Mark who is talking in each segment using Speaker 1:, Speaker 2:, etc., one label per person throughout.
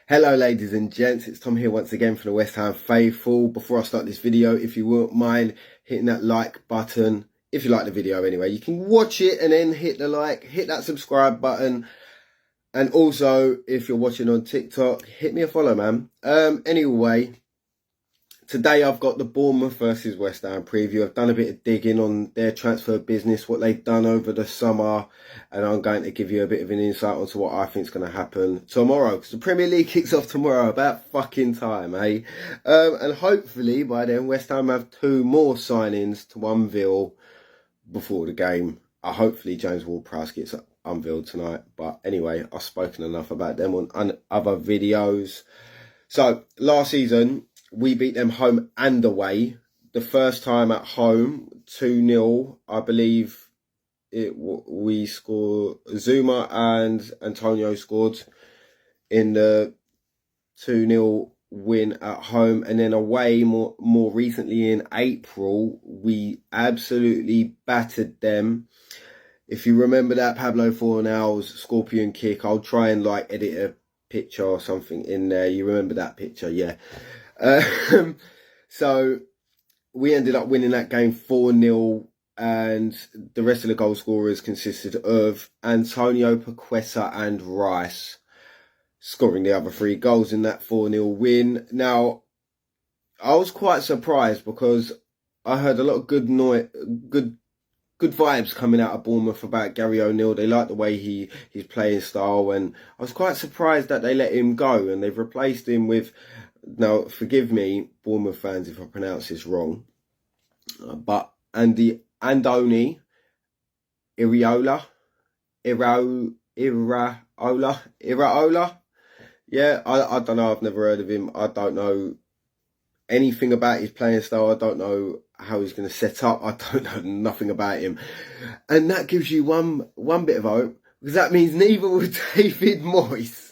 Speaker 1: Hello ladies and gents, it's Tom here once again from the West Ham Faithful. Before I start this video, if you wouldn't mind hitting that like button, if you like the video anyway, you can watch it and then hit the like, hit that subscribe button. And also, if you're watching on TikTok, hit me a follow, man. Anyway, today I've got the Bournemouth versus West Ham preview. I've done a bit of digging on their transfer business, what they've done over the summer, and I'm going to give you a bit of an insight onto what I think is going to happen tomorrow, because the Premier League kicks off tomorrow, about fucking time, eh? And hopefully by then West Ham have 2 more signings to unveil before the game. Hopefully James Ward-Prowse gets unveiled tonight, but anyway, I've spoken enough about them on other videos. So last season we beat them home and away. The first time at home, 2-0, I believe we scored. Zuma and Antonio scored in the 2-0 win at home, and then away more recently in April, we absolutely battered them. If you remember that Pablo Fornal's scorpion kick, I'll try and edit a picture or something in there. You remember that picture, yeah. So we ended up winning that game 4-0, and the rest of the goal scorers consisted of Antonio, Paqueta and Rice, scoring the other 3 goals in that 4-0 win. Now, I was quite surprised because I heard a lot of good vibes coming out of Bournemouth about Gary O'Neill. They like the way his playing style, and I was quite surprised that they let him go and they've replaced him with, now forgive me Bournemouth fans if I pronounce this wrong, but Andoni Iraola. Yeah, I don't know. I've never heard of him. I don't know anything about his playing style. I don't know how he's going to set up. I don't know nothing about him. And that gives you one bit of hope, because that means neither will David Moyes.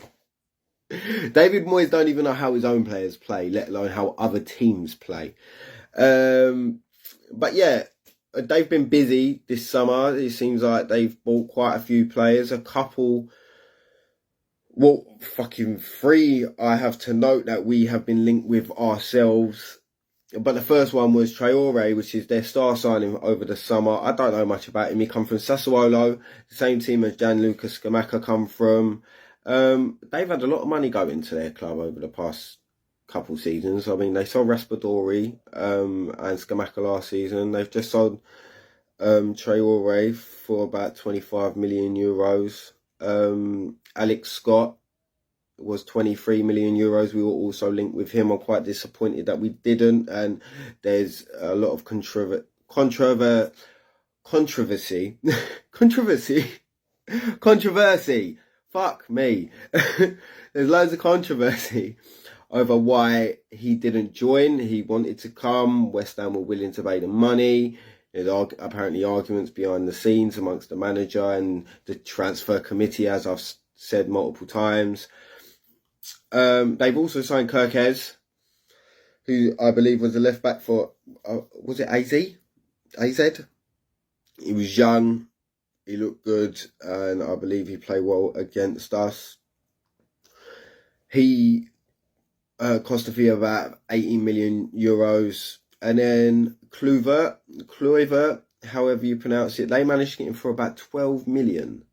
Speaker 1: David Moyes don't even know how his own players play, let alone how other teams play. But yeah, they've been busy this summer. It seems like they've bought quite a few players. A couple, well, fucking 3 I have to note that we have been linked with ourselves. But the first one was Traore, which is their star signing over the summer. I don't know much about him. He come from Sassuolo, the same team as Gianluca Scamacca come from. They've had a lot of money go into their club over the past couple seasons. I mean, they sold Raspadori and Scamacca last season. They've just sold Traore for about 25 million euros. Alex Scott was 23 million euros. We were also linked with him. I'm quite disappointed that we didn't, and there's a lot of controversy. Fuck me. There's loads of controversy over why he didn't join. He wanted to come. West Ham were willing to pay the money. There's apparently arguments behind the scenes amongst the manager and the transfer committee, as I've said multiple times. They've also signed Kirkez, who I believe was the left back for, was it AZ? He was young. He looked good, and I believe he played well against us. He cost a fee of about 18 million euros. And then Kluivert, however you pronounce it, they managed to get him for about 12 million.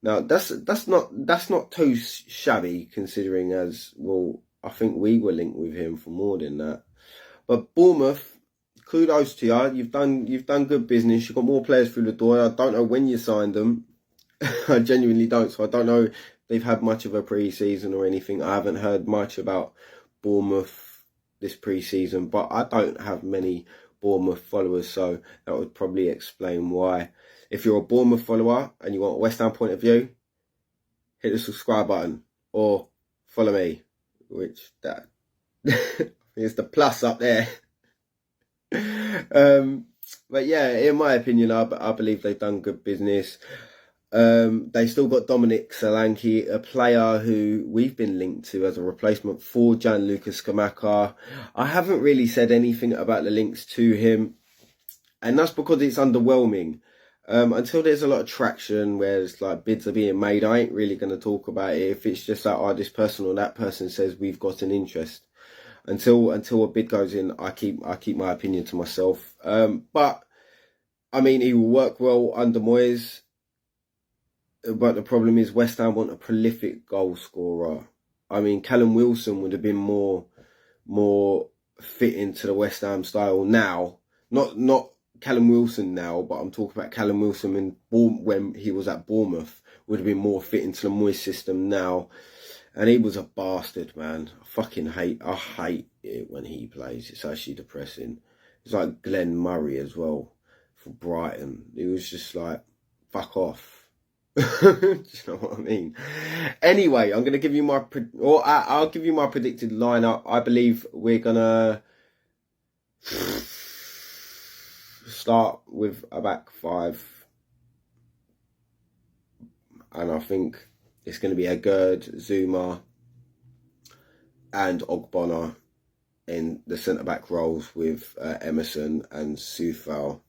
Speaker 1: Now that's not too shabby, considering as well I think we were linked with him for more than that. But Bournemouth, kudos to you. You've done good business. You've got more players through the door. I don't know when you signed them. I genuinely don't. So I don't know if they've had much of a pre-season or anything. I haven't heard much about Bournemouth this pre-season, but I don't have many Bournemouth followers, so that would probably explain why. If you're a Bournemouth follower and you want a West Ham point of view, hit the subscribe button or follow me, which that is the plus up there. But yeah, in my opinion, I believe they've done good business. They still got Dominic Solanke, a player who we've been linked to as a replacement for Gianluca Scamacca. I haven't really said anything about the links to him, and that's because it's underwhelming. Until there's a lot of traction where it's like bids are being made, I ain't really going to talk about it. If it's just that, oh, this person or that person says we've got an interest. Until a bid goes in, I keep my opinion to myself. But I mean, he will work well under Moyes. But the problem is West Ham want a prolific goal scorer. I mean, Callum Wilson would have been more fit into the West Ham style now. Not Callum Wilson now, but I'm talking about Callum Wilson when he was at Bournemouth. Would have been more fit into the Moyes system now. And he was a bastard, man. I hate it when he plays. It's actually depressing. It's like Glenn Murray as well for Brighton. It was just like, fuck off. Do you know what I mean? Anyway, I'm gonna give you I'll give you my predicted lineup. I believe we're gonna start with a back five, and I think it's gonna be Agerd, Zuma, and Ogbonna in the centre back roles with Emerson and Soufal.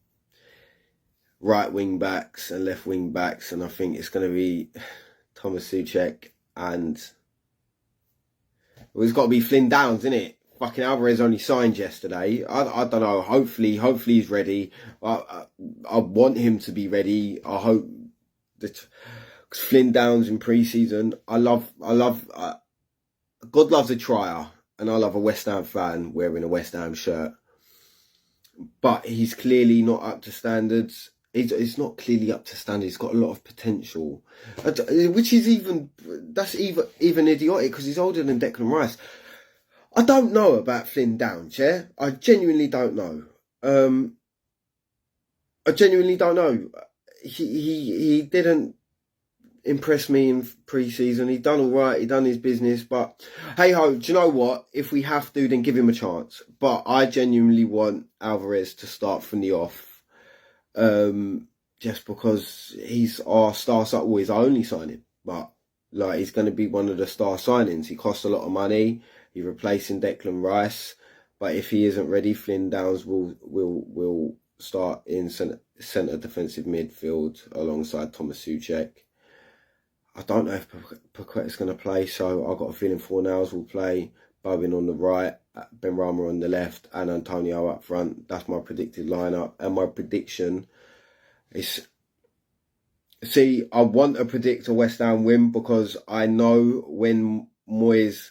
Speaker 1: Right wing backs and left wing backs, and I think it's going to be Thomas Souček and it's got to be Flynn Downs, isn't it? Fucking Alvarez only signed yesterday. I don't know. Hopefully he's ready. I want him to be ready. I hope that because Flynn Downs in pre-season, God loves a trier, and I love a West Ham fan wearing a West Ham shirt. But he's clearly not up to standards. He's not clearly up to standard. He's got a lot of potential, which is even idiotic because he's older than Declan Rice. I don't know about Flynn Downs, yeah? I genuinely don't know. I genuinely don't know. He didn't impress me in pre-season. He done all right. He done his business. But hey ho, do you know what? If we have to, then give him a chance. But I genuinely want Alvarez to start from the off. Just because he's our star, well, he's our only signing, but like he's going to be one of the star signings. He costs a lot of money. He's replacing Declan Rice, but if he isn't ready, Flynn Downs will start in centre defensive midfield alongside Thomas Souček. I don't know if Paqueta's going to play, so I've got a feeling Fornals will play. Bowen on the right, Benrahma on the left, and Antonio up front. That's my predicted lineup. And my prediction is... See, I want to predict a West Ham win because I know when Moyes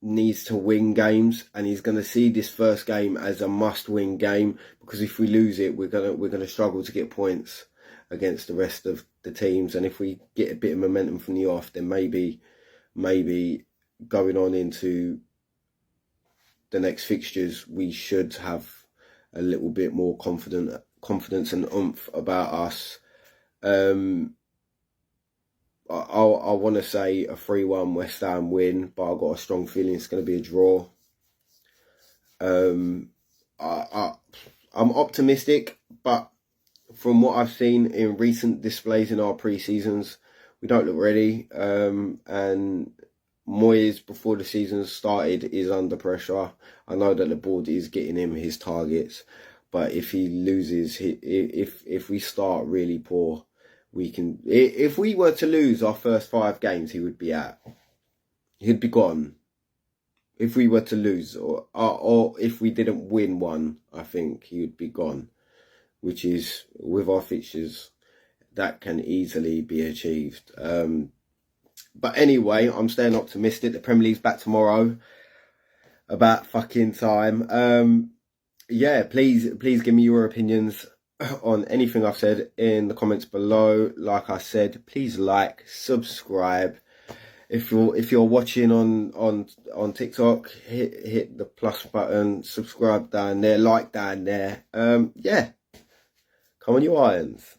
Speaker 1: needs to win games, and he's going to see this first game as a must-win game, because if we lose it, we're gonna struggle to get points against the rest of the teams. And if we get a bit of momentum from the off, then maybe going on into the next fixtures, we should have a little bit more confidence and oomph about us. I want to say a 3-1 West Ham win, but I've got a strong feeling it's going to be a draw. I'm optimistic, but from what I've seen in recent displays in our pre-seasons, we don't look ready. And Moyes, before the season started, is under pressure. I know that the board is getting him his targets, but if he loses, if we start really poor, if we were to lose our first 5 games, he would be out. He'd be gone. If we were to lose, or if we didn't win one, I think he would be gone. Which is, with our fixtures, that can easily be achieved. But anyway, I'm staying optimistic. The Premier League's back tomorrow. About fucking time. Yeah, please give me your opinions on anything I've said in the comments below. Like I said, please like, subscribe. If you're watching on TikTok, hit the plus button, subscribe down there, like down there. Yeah. Come on, you irons.